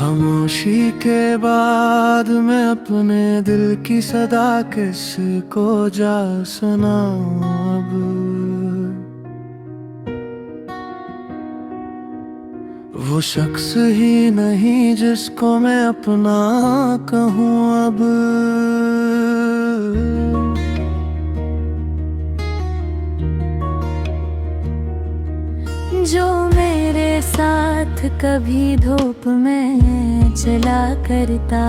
खामोशी के बाद मैं अपने दिल की सदा किसको जा सुनाऊं अब। वो शख्स ही नहीं जिसको मैं अपना कहूँ अब। जो मेरे साथ कभी धूप में चला करता,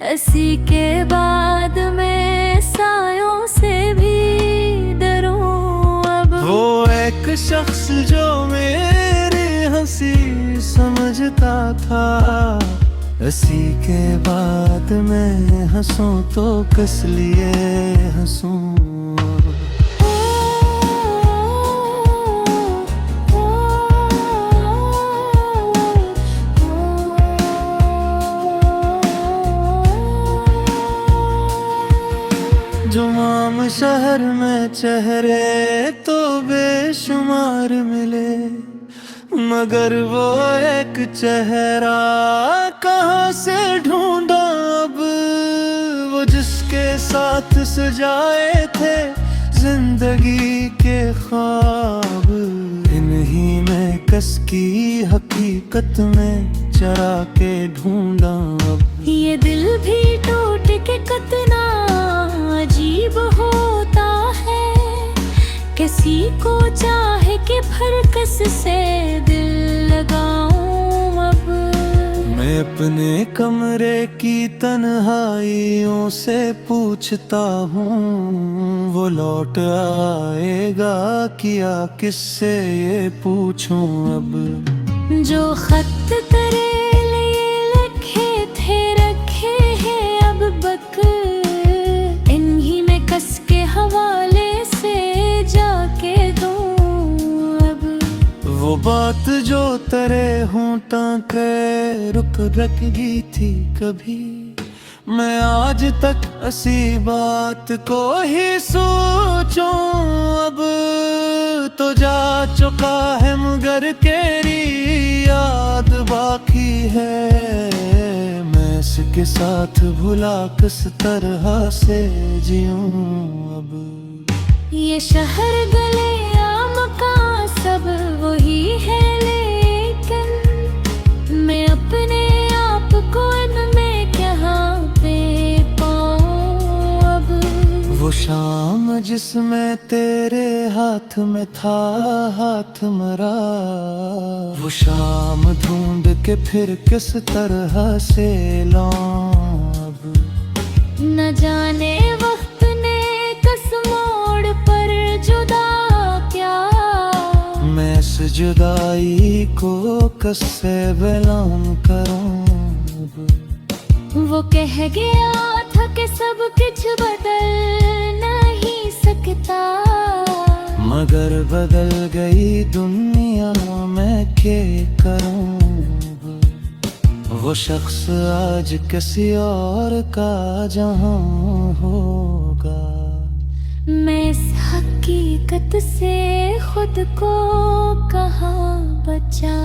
इसी के बाद मैं सायों से भी डरूं अब। वो एक शख्स जो मेरी हंसी समझता था, इसी के बाद मैं हंसूं तो किस लिए हंसूं। जुमाम शहर में चेहरे तो बेशुमार मिले, मगर वो एक चेहरा कहाँ से ढूंढा अब। वो जिसके साथ सजाए थे जिंदगी के ख्वाब, इन्हीं में कस की हकीकत में चरा के ढूंढा अब। ये दिल भी टूट के कितना अजीब होता है, किसी को चाहे कि फरकस से दिल लगाऊं अब। मैं अपने कमरे की तन्हाइयों से पूछता हूँ, वो लौट आएगा क्या किससे ये पूछूं अब। जो खत तेरे लिए लिखे थे रखे हैं अब बक, इन्हीं में कस के हवाले से जाके दूं अब। वो बात जो तेरे होंठों के रुक रखी थी कभी, मैं आज तक इसी बात को ही सोचूं अब। तो जा चुका है मगर तेरी याद बाकी है, मैं इसके साथ भुला किस तरह से जीऊं अब। ये शहर गले या मकान सब वही है, लेकिन मैं अपने आप को इनमें कहाँ पे पाऊं अब। वो शाम जिसमें तेरे हाथ में था हाथ मरा, वो शाम ढूंढ के फिर किस तरह से लाऊं अब। न जाने वक्त ने किस मोड़ पर जुदा क्या, मैं इस जुदाई को कैसे बयां करूं अब। वो कह गया था कि सब कुछ बदल नहीं सकता, मगर बदल गई दुनिया मैं क्या करूं। वो शख्स आज किसी और का जहां होगा, मैं इस हकीकत से खुद को कहाँ बचा।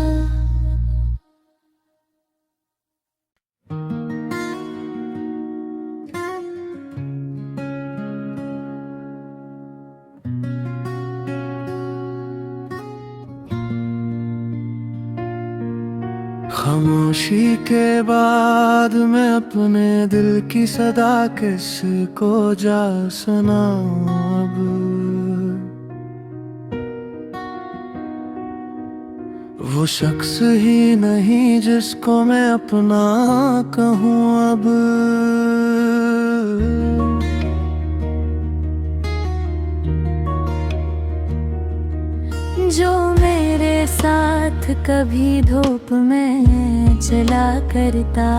खामोशी के बाद मैं अपने दिल की सदा किसको जा सुनाऊं अब। वो शख्स ही नहीं जिसको मैं अपना कहूँ अब। जो मेरे साथ कभी धूप में चला करता,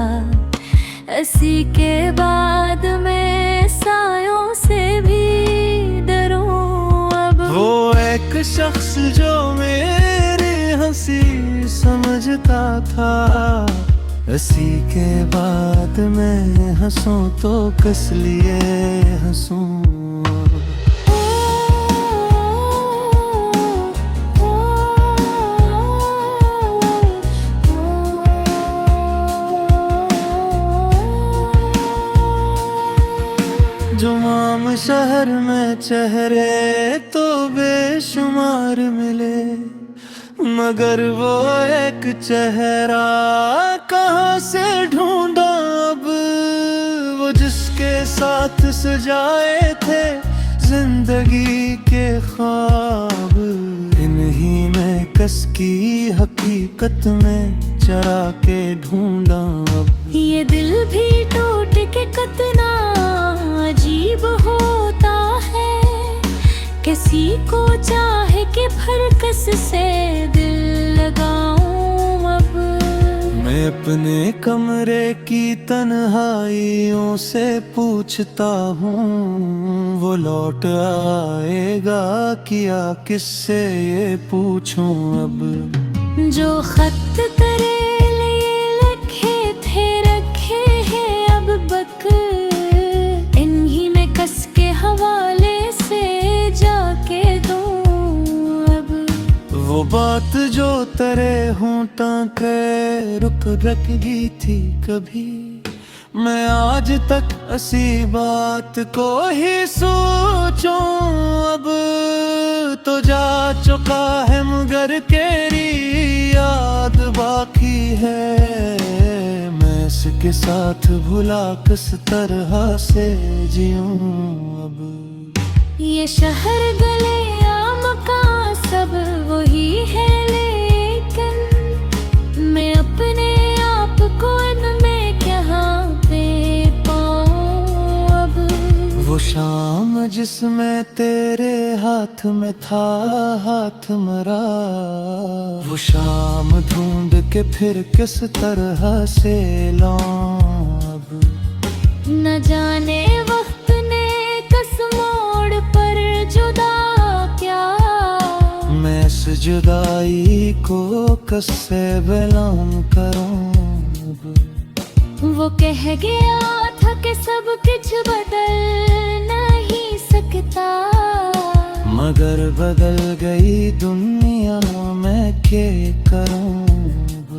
इसी के बाद मैं सायों से भी डरूं अब। वो एक शख्स जो मेरी हंसी समझता था, इसी के बाद मैं हंसूं तो किस लिए हंसूं। जुमाम शहर में चेहरे तो बेशुमार मिले, मगर वो एक चेहरा कहाँ से ढूंढा अब, वो जिसके साथ सजाए थे जिंदगी के ख्वाब। इन्हीं में कस की हकीकत में चरा के ढूंढा अब। ये दिल भी टूट के कितना अजीब होता है, किसी को चाहे कि भरकस से दिल लगाऊं अब। मैं अपने कमरे की तन्हाइयों से पूछता हूँ, वो लौट आएगा क्या किससे ये पूछूं अब। जो खत तेरे लिए लिखे थे रखे हैं अब बक, इन्हीं में कस के हवाले से जाके दूं अब। वो बात जो तेरे होंठा के रुक रखी थी कभी, मैं आज तक ऐसी बात को ही सोचूं अब। तो जा चुका है मगर तेरी याद बाकी है, मैं इसके साथ भुला किस तरह से जीऊं अब। ये शहर गले या मकान सब वही है, लेकिन मैं अपने आप को इनमें कहाँ पे पाऊं अब। वो शाम जिसमें तेरे हाथ में था हाथ मरा, वो शाम ढूंढ के फिर किस तरह से लाऊं अब। न जाने वक्त ने किस मोड़ पर जुदा क्या, मैं इस जुदाई को कैसे बयां करूं अब। वो कह गया था कि सब कुछ बदल नहीं सकता, मगर बदल गई दुनिया मैं क्या करूं अब।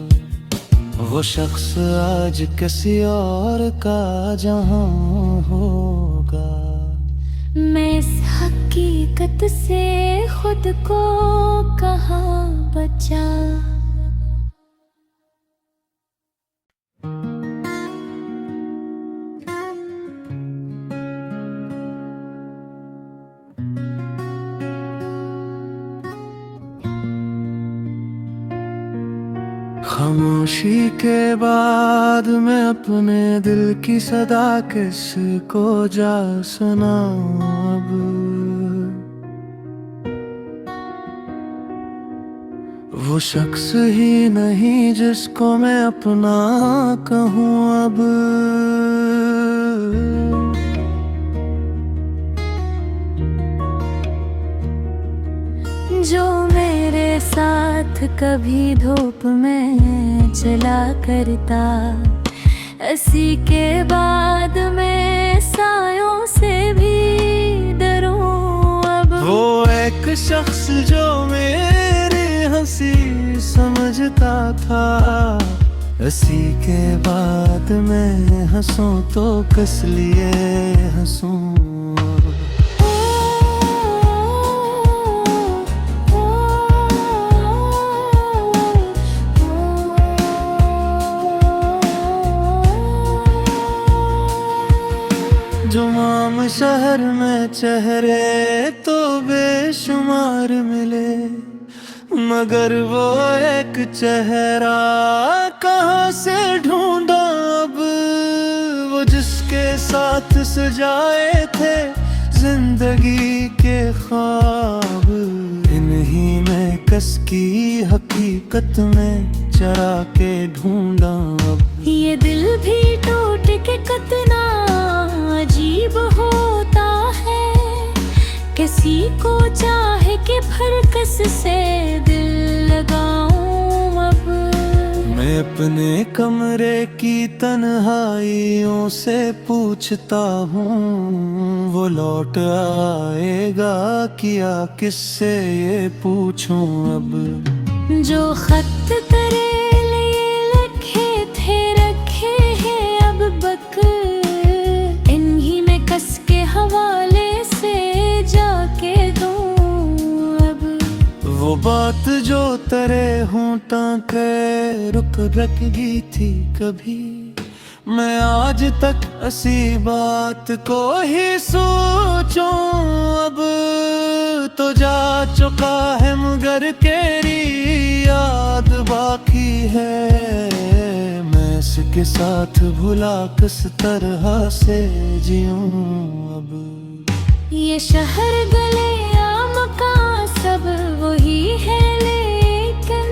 वो शख्स आज किसी और का जहां होगा, मैं इस हकीकत से खुद को कहाँ बचा। खामोशी के बाद मैं अपने दिल की सदा किसको जा सुनाऊं अब। वो शख्स ही नहीं जिसको मैं अपना कहूँ अब। जो मेरे साथ कभी धूप में चला करता, इसी के बाद मैं सायों से भी डरूं अब। वो एक शख्स जो मेरी हंसी समझता था, इसी के बाद मैं हंसूं तो किस लिए हंसूं। जुमाम शहर में चेहरे तो बेशुमार मिले, मगर वो एक चेहरा कहाँ से ढूंढा अब, वो जिसके साथ सजाए थे जिंदगी के ख्वाब। इन्हीं में कस की हकीकत में चरा के ढूंढा अब। ये दिल भी टूट के कितना अजीब होता है, किसी को चाहे कि भरकस से दिल लगाऊं अब। मैं अपने कमरे की तन्हाइयों से पूछता हूँ, वो लौट आएगा क्या किससे ये पूछूं अब। जो खत तेरे लिए लिखे थे रखे हैं अब बक, इन्हीं में कस के तेरे होंठों के रुक रखी थी कभी, मैं आज तक ऐसी बात को ही सोचूं। अब तो जा चुका है मगर तेरी याद बाकी है, मैं इसके साथ भुला किस तरह से जीऊं। अब ये शहर गले या मकान सब वही है, लेकिन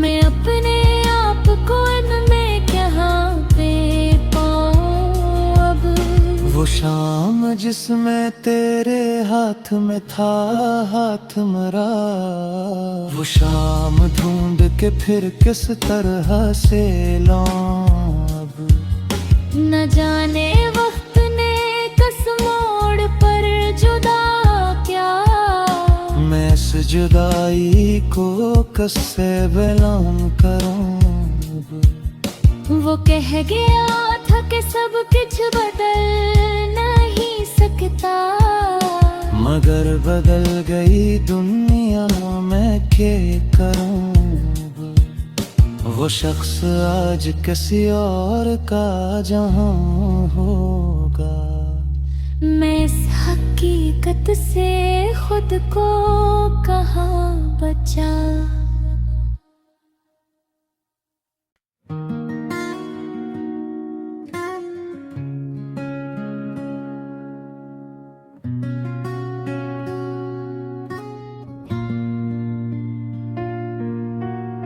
मैं अपने आप को इनमें कहाँ पे पाऊं। अब वो शाम जिसमें तेरे हाथ में था हाथ मेरा, वो शाम ढूंढ के फिर किस तरह से लाऊं। अब न जाने वक्त ने किस मोड़ पर जुदा क्या, मैं इस जुदाई को कैसे बयां करूं। वो कह गया था कि सब कुछ बदल नहीं सकता, मगर बदल गई दुनिया, मैं क्या करूं। वो शख्स आज किसी और का जहां होगा, मैं इस हकीकत से खुद को कहाँ बचा।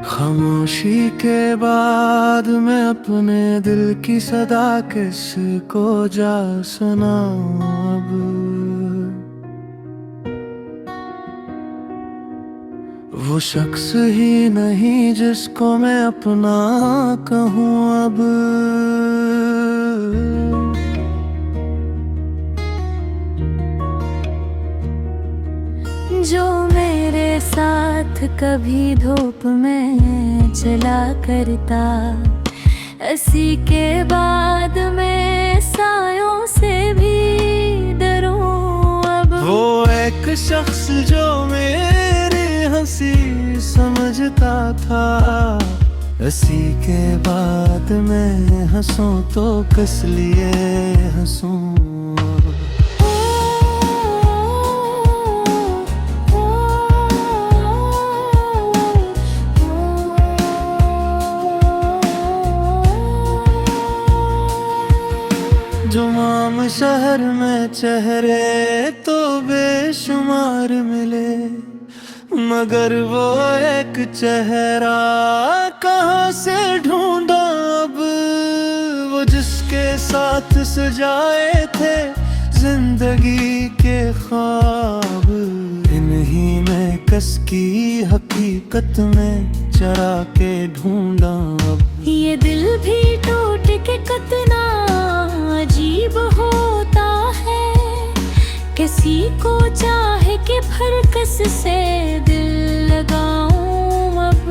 खामोशी के बाद मैं अपने दिल की सदा किसको जा सुनाऊं। अब वो शख्स ही नहीं जिसको मैं अपना कहूँ। अब जो मेरे साथ कभी धूप में चला करता, इसी के बाद मैं सायों से भी डरूं। अब वो एक शख्स जो मेरी हंसी समझता था, इसी के बाद मैं हंसूं तो किस लिए हंसूं। जुमाम शहर में चेहरे तो बेशुमार मिले, मगर वो एक चेहरा कहाँ से ढूंढा। अब वो जिसके साथ सजाए थे जिंदगी के ख्वाब, इन्हीं में कस की हकीकत में चरा के ढूंढा। अब ये दिल भी टूट के कितना अजीब होता है, किसी को चाहे कि फिर किस से दिल लगाऊं। अब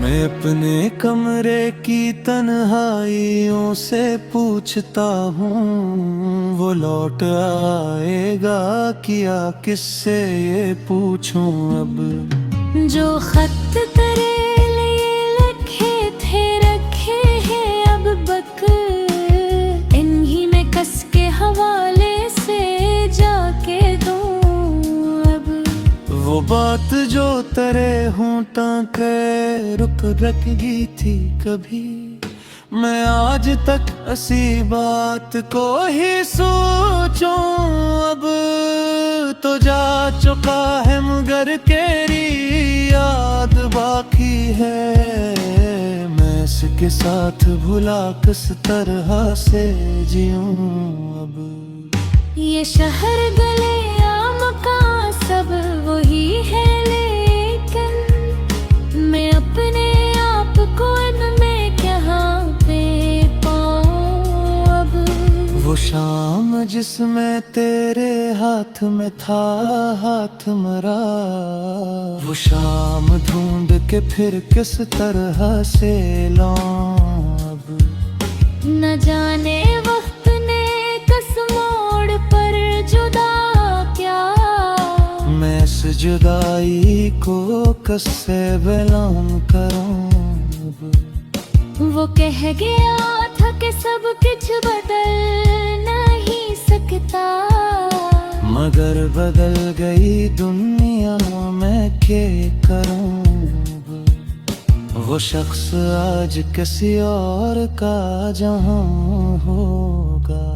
मैं अपने कमरे की तन्हाइयों से पूछता हूँ, वो लौट आएगा क्या किससे ये पूछूं। अब जो खत तेरे लिए लिखे थे रखे हैं अब बक, इन्हीं में कस के हवाले से जाके दूं। अब वो बात जो तेरे होंठों के रुक रखी थी कभी, मैं आज तक ऐसी बात को ही सोचूं। अब तो जा चुका है मगर तेरी याद बाकी है, मैं इसके साथ भुला किस तरह से जीऊं। अब ये शहर गले या मकान सब वही है, लेकिन मैं अपने आप को इनमें कहाँ पे पाऊं। अब वो शाम जिसमें तेरे हाथ में था हाथ मेरा, वो शाम ढूंढ के फिर किस तरह से लाऊं। अब न जाने वक्त ने किस मोड़ पर जुदा क्या, मैं इस जुदाई को कससे बयां करूं अब। वो कह गया था कि सब कुछ बदल नहीं सकता, मगर बदल गई दुनिया, मैं क्या करूं। वो शख्स आज किसी और का जहां होगा।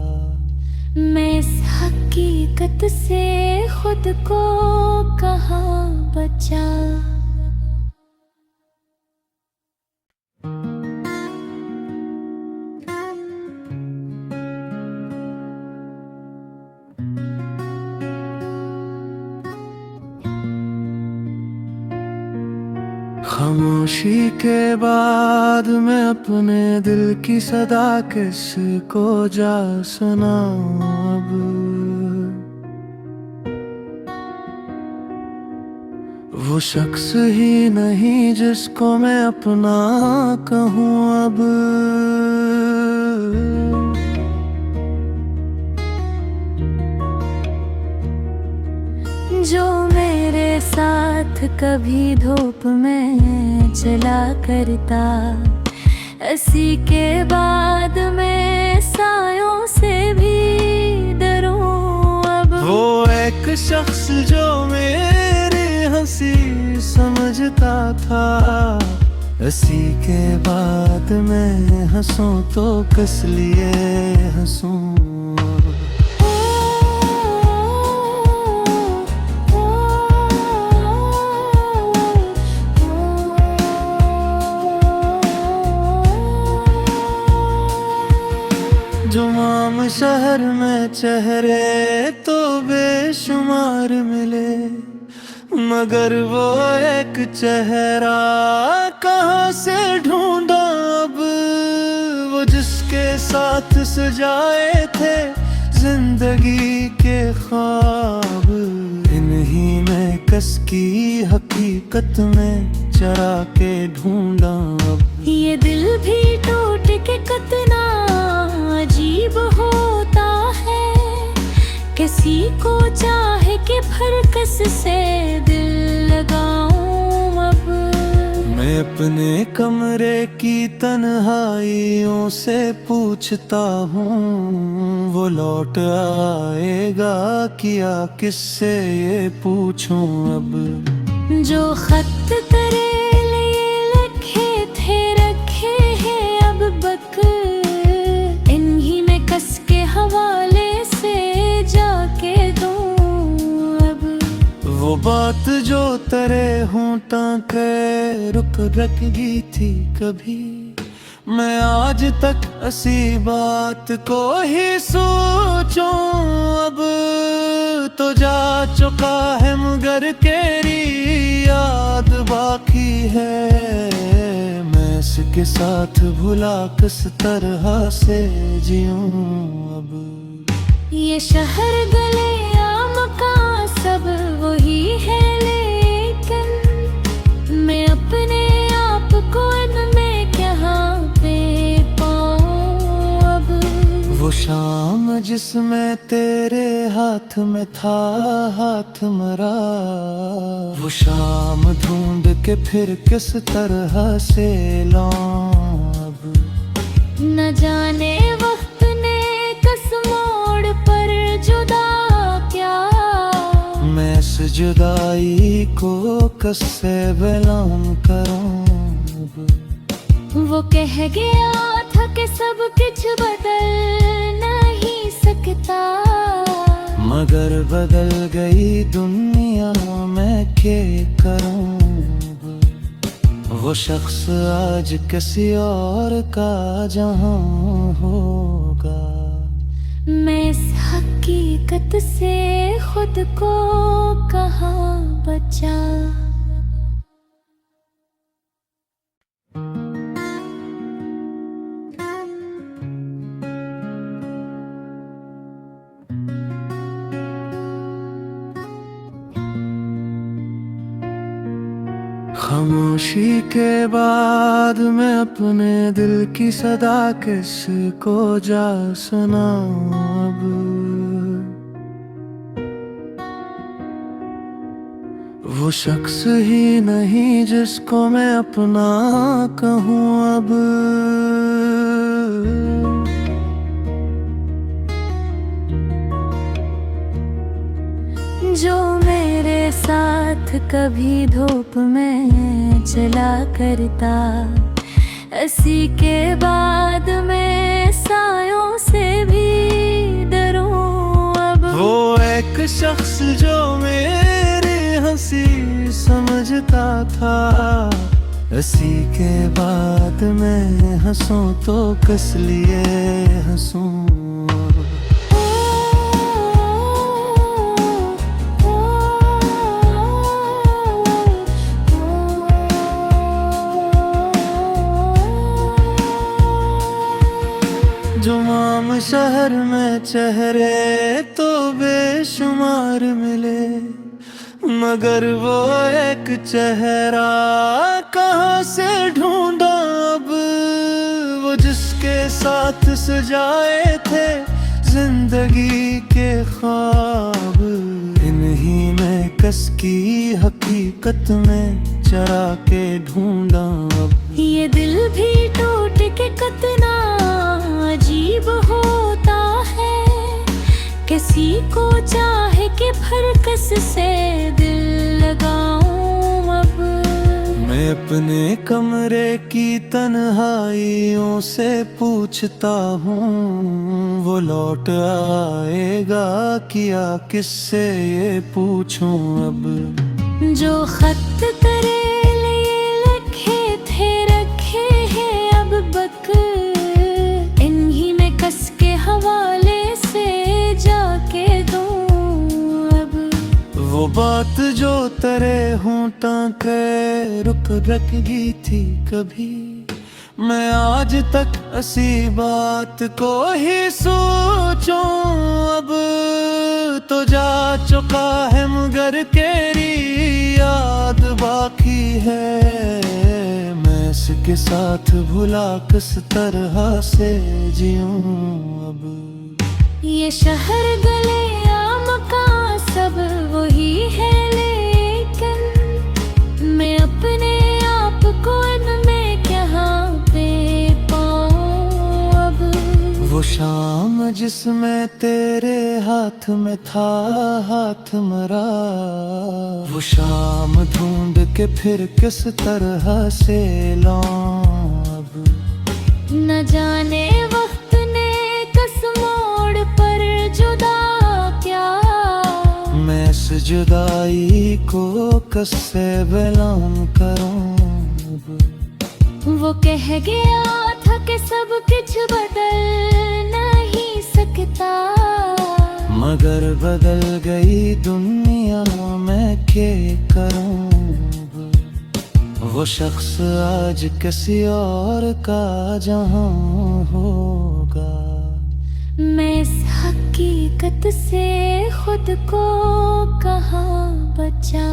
मैं इस हकीकत से खुद को कहाँ बचा। खामोशी के बाद मैं अपने दिल की सदा किसको जा सुनाऊं अब। वो शख्स ही नहीं जिसको मैं अपना कहूँ अब। जो मेरे साथ कभी धूप में चला करता, इसी के बाद मैं सायों से भी डरूं अब। वो एक शख्स जो मेरी हंसी समझता था, इसी के बाद मैं हंसूं तो किस लिए हंसूं। जुमाम शहर में चेहरे तो बेशुमार मिले, मगर वो एक चेहरा कहाँ से ढूंढा अब। वो जिसके साथ सजाए थे जिंदगी के ख्वाब, इन्हीं में कस की हकीकत में चरा के ढूंढा अब। ये दिल भी टूट के कितना अजीब होता है, किसी को चाहे कि फरकस से दिल लगाऊं अब। मैं अपने कमरे की तन्हाइयों से पूछता हूँ, वो लौट आएगा क्या किससे ये पूछूं अब। जो खत तेरे लिए लिखे थे रखे हैं अब बक, इन्हीं में कस के हवाले से जाके दूं अब। वो बात जो तेरे होंठों के रुक रखी थी कभी, मैं आज तक इसी बात को ही सोचूं अब। तो जा चुका है मगर तेरी याद बाकी है, मैं इसके साथ भुला किस तरह से जीऊं अब। ये शहर गले या मकान सब वही है, लेकिन मैं अपने आप को इनमें कहाँ पे पाऊं अब। वो शाम जिसमें तेरे हाथ में था हाथ मरा, वो शाम ढूंढ के फिर किस तरह से लाऊं अब। न जाने वक्त ने किस मोड़ पर जुदा क्या, मैं इस जुदाई को कससे बयां करूं अब। वो कह गया था कि सब कुछ बदल नहीं सकता, मगर बदल गई दुनिया, मैं क्या करूं। वो शख्स आज किसी और का जहां होगा। मैं इस हकीकत से खुद को कहाँ बचा। खामोशी के बाद मैं अपने दिल की सदा किसको जा सुनाऊं अब। वो शख्स ही नहीं जिसको मैं अपना कहूँ अब। जो मेरे साथ कभी धूप में चला करता, इसी के बाद मैं सायों से भी डरूं अब। वो एक शख्स जो मेरी हंसी समझता था, इसी के बाद मैं हंसूं तो किस लिए हंसूं। जुमाम शहर में चेहरे तो बेशुमार मिले, मगर वो एक चेहरा कहाँ से ढूंढा अब। वो जिसके साथ सजाए थे जिंदगी के ख्वाब, इन्हीं में कस की हकीकत में चरा के ढूंढा अब। ये दिल भी टूट के कितना अजीब होता है, किसी को चाहे कि फरकस से दिल लगाऊं अब। मैं अपने कमरे की तन्हाइयों से पूछता हूँ, वो लौट आएगा क्या किससे ये पूछूं अब। जो खत तेरे लिए लिखे थे रखे हैं अब बक, इन्हीं में कस के हवाले से जाके दूं अब। वो बात जो तेरे होंठों के रुक रखी थी कभी, मैं आज तक इसी बात को ही सोचूं अब। तो जा चुका है मगर तेरी याद बाकी है, मैं इसके साथ भुला किस तरह से जीऊं अब। ये शहर गले या मकान सब वही है, लेकिन मैं अपने आप को इनमें कहाँ पे पाऊं अब। वो शाम जिसमें तेरे हाथ में था हाथ मरा, वो शाम ढूंढ के फिर किस तरह से लाऊं अब। न जाने वक्त ने कस मोड़ पर जुदा क्या, मैं इस जुदाई को कससे बयां करूं अब। वो कह गया था कि सब कुछ बदल नहीं सकता, मगर बदल गई दुनिया मैं क्या करूं अब। वो शख्स आज किसी और का जहां होगा, मैं इस हकीकत से खुद को कहाँ बचा।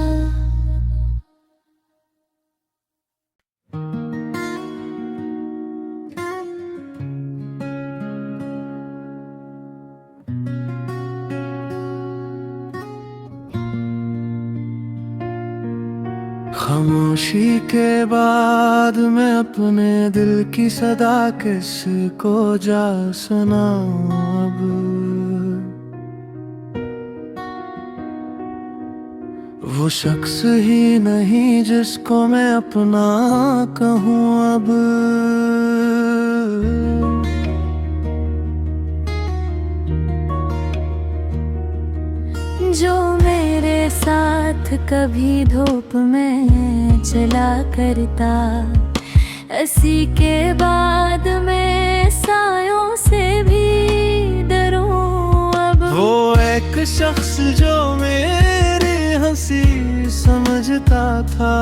खामोशी के बाद मैं अपने दिल की सदा किसको जा सुनाऊं अब। वो शख्स ही नहीं जिसको मैं अपना कहूँ अब। जो मेरे साथ कभी धूप में चला करता, इसी के बाद मैं सायों से भी डरूं अब। वो एक शख्स जो मेरी हंसी समझता था,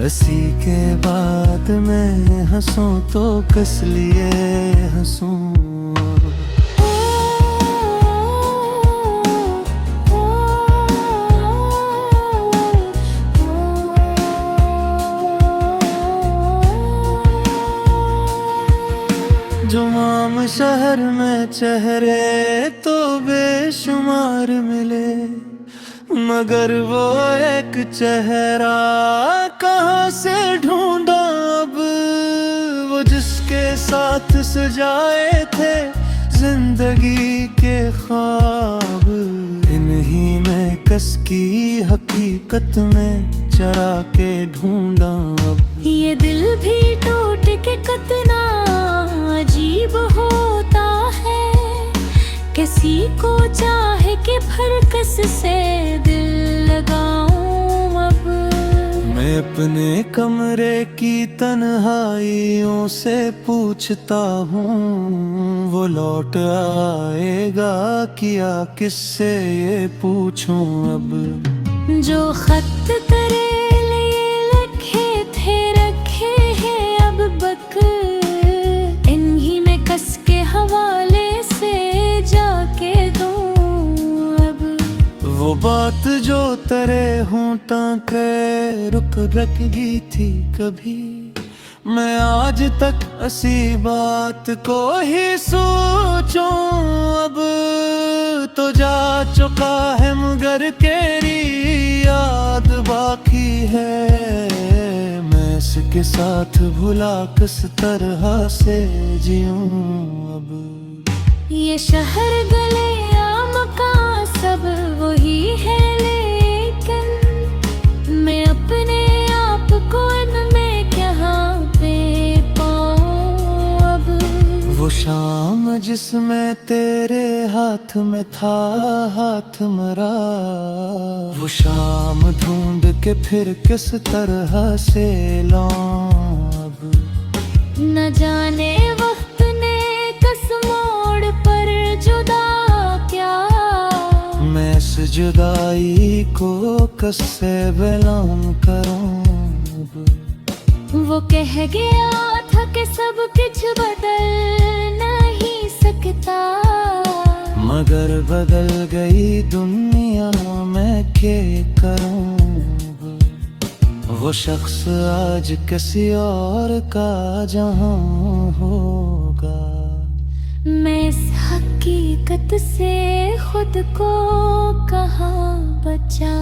इसी के बाद मैं हंसूं तो किस लिए हंसूं। जुमाम शहर में चेहरे तो बेशुमार मिले, मगर वो एक चेहरा कहाँ से ढूंढा अब, वो जिसके साथ सजाए थे जिंदगी के ख्वाब। इन्हीं में कस की हकीकत में चरा के ढूंढा अब। ये दिल भी टूट के कितना अजीब होता है, किसी को चाहे कि फरकस से दिल लगाऊं अब। मैं अपने कमरे की तन्हाइयों से पूछता हूँ, वो लौट आएगा क्या किससे ये पूछूं अब। जो खत तेरे लिए लिखे थे रखे हैं अब बक, इन्हीं में कस के हवाले से जाके दूं अब। वो बात जो तेरे होंठों के रुक रखी थी कभी, मैं आज तक ऐसी बात को ही सोचूं अब। तो जा चुका है मगर तेरी याद बाकी है, मैं इसके साथ भुला किस तरह से जीऊं अब। ये शहर गले आम का सब वही है, लेकिन मैं अपने आप को इनमें कहाँ पे पाऊं अब। वो शाम जिसमें तेरे हाथ में था हाथ मरा, वो शाम ढूंढ के फिर किस तरह से लाऊं अब। न जाने वक्त ने कस मोड़ पर जुदा क्या, मैं इस जुदाई को कससे बयान करूं अब। वो कह गया था कि सब कुछ बदल नहीं सकता, मगर बदल गई दुनिया मैं क्या करूं। वो शख्स आज किसी और का जहां होगा, मैं इस हकीकत से खुद को कहाँ बचा।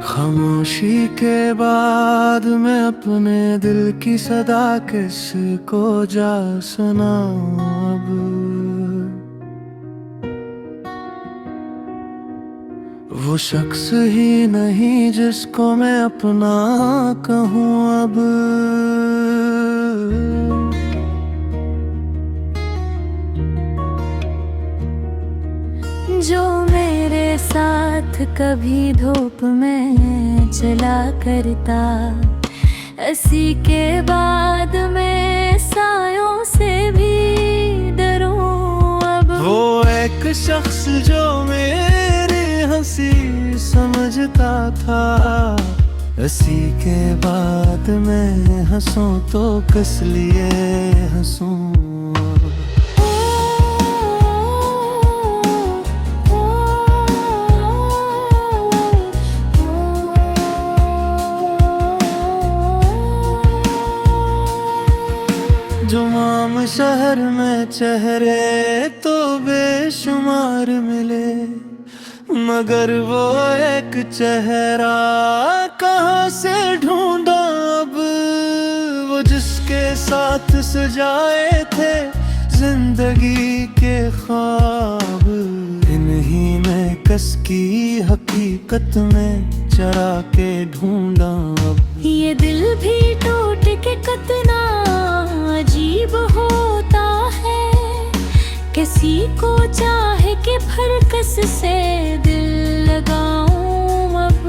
खामोशी के बाद मैं अपने दिल की सदा किसको जा सुनाऊं अब। वो शख्स ही नहीं जिसको मैं अपना कहूँ अब। जो मेरे साथ कभी धूप में चला करता, इसी के बाद मैं सायों से भी डरूं अब। वो एक शख्स जो मेरी हंसी समझता था, इसी के बाद मैं हंसूं तो किस लिए हंसूं। जुमाम शहर में चेहरे तो बेशुमार मिले, मगर वो एक चेहरा कहाँ से ढूंढा अब, वो जिसके साथ सजाए थे जिंदगी के ख्वाब। इन्हीं में कस की हकीकत में चरा के ढूंढा अब। ये दिल भी टूट के कितना अजीब होता है, किसी को चाहे कि फरकस से दिल लगाऊं अब।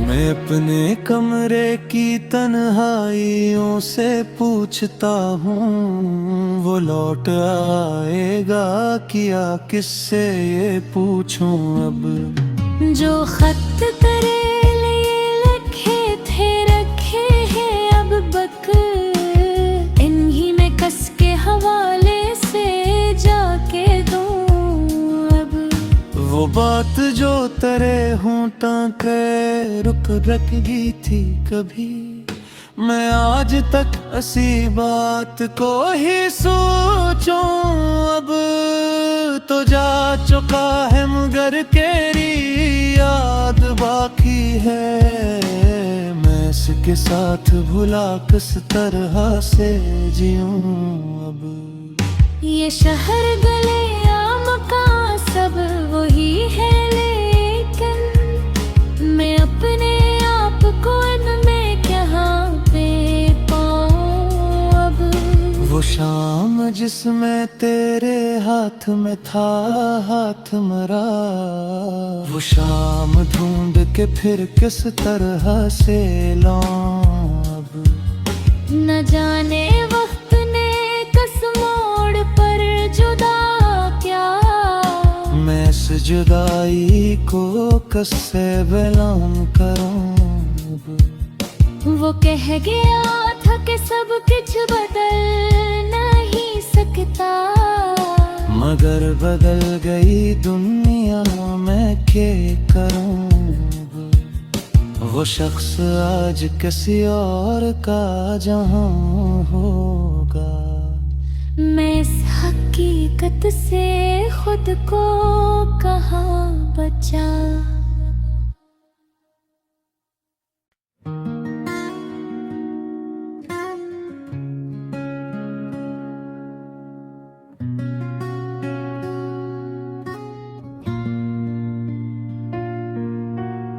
मैं अपने कमरे की तन्हाइयों से पूछता हूँ, वो लौट आएगा क्या किससे ये पूछूं अब। जो खत तेरे लिए लिखे थे रखे हैं अब बक, इन्हीं में कस के हवाले से जाके दूं अब। वो बात जो तेरे होंठों के रुक रखी थी कभी, मैं आज तक ऐसी बात को ही सोचूं। अब तो जा चुका है मगर तेरी याद बाकी है। मैं इसके साथ भुला किस तरह से जीऊं अब। ये शहर गले आम का सब वही है, लेकिन मैं अपने आप को इनमें कहाँ पे पाऊं अब। वो शाम जिसमें तेरे हाथ में था हाथ मरा, वो शाम ढूंढ के फिर किस तरह से लाऊं अब। न जाने वक्त ने किस मोड़ पर जुदा क्या, मैं इस जुदाई को कैसे बयां करूं अब। वो कह गया था कि सब कुछ बदल नहीं सकता, मगर बदल गई दुनिया, मैं क्या करूं अब। वो शख्स आज किसी और का जहां होगा, मैं इस हकीकत से खुद को कहाँ बचा।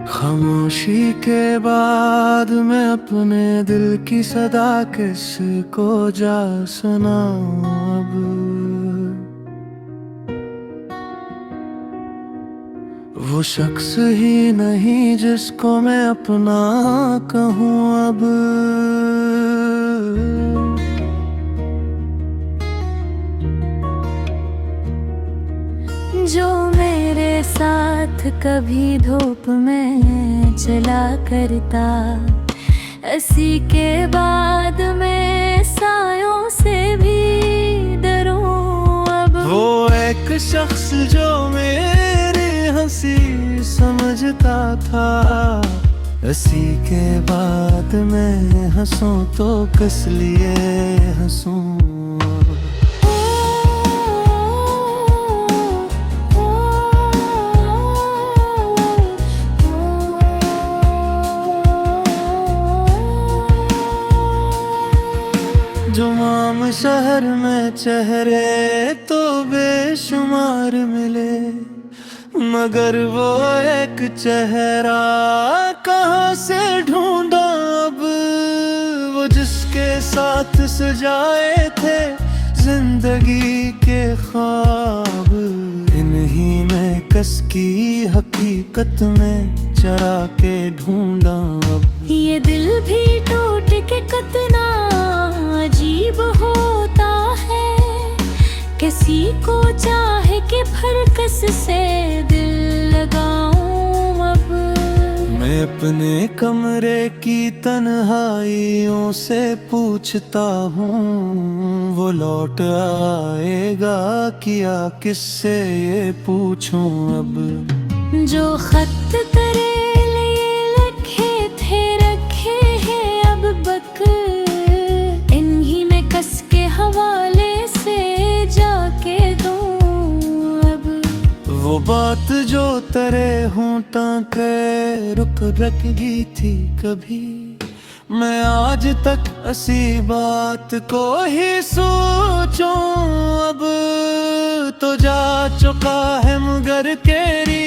खामोशी के बाद मैं अपने दिल की सदा किसको जा सुनाऊं अब। वो शख्स ही नहीं जिसको मैं अपना कहूँ अब। जो मेरे साथ कभी धूप में चला करता, इसी के बाद मैं सायों से भी डरूं अब। वो एक शख्स जो मेरी हंसी समझता था, इसी के बाद मैं हंसूं तो किस लिए हंसूं। जुमाम शहर में चेहरे तो बेशुमार मिले, मगर वो एक चेहरा कहाँ से ढूंढा अब। वो जिसके साथ सजाए थे जिंदगी के ख्वाब, इन्हीं में कस की हकीकत में चरा के ढूंढा अब। ये दिल भी टूट के कितना अजीब होता है, किसी को चाहे कि फरकस से दिल लगाऊं अब। मैं अपने कमरे की तन्हाइयों से पूछता हूँ, वो लौट आएगा क्या किससे ये पूछूं अब। जो खत तेरे लिए लिखे थे रखे हैं अब बक, इन्हीं में कस के हवाले से जाके दूं अब। वो बात जो तेरे होंठों के रुक रखी थी कभी, मैं आज तक ऐसी बात को ही सोचूं अब। तो जा चुका है मगर तेरी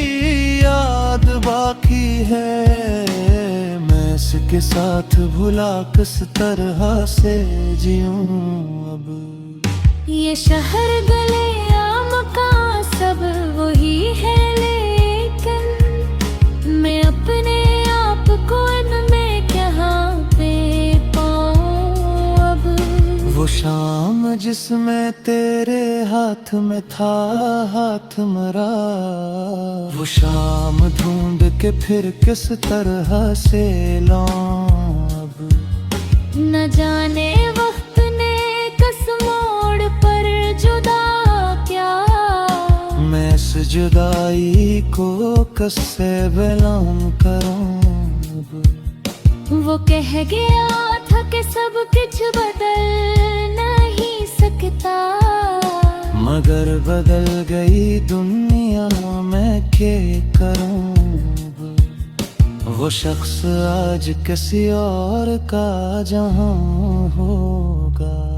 याद बाकी है। मैं इसके साथ भुला किस तरह से जीऊं अब। ये शहर गले आम का सब वही है, लेकिन मैं अपने आप को इनमें कहाँ पे पाऊं अब। वो शाम जिसमें तेरे हाथ में था हाथ मरा, वो शाम ढूंढ के फिर किस तरह से लाऊं अब। न जाने वक्त ने किस मोड़ पर जुदा क्या, मैं इस जुदाई को कससे बिलोम करूं अब। वो कह गया था कि सब कुछ बदल नहीं सकता, मगर बदल गई दुनिया, मैं क्या करूं अब। वो शख्स आज किसी और का जहां होगा।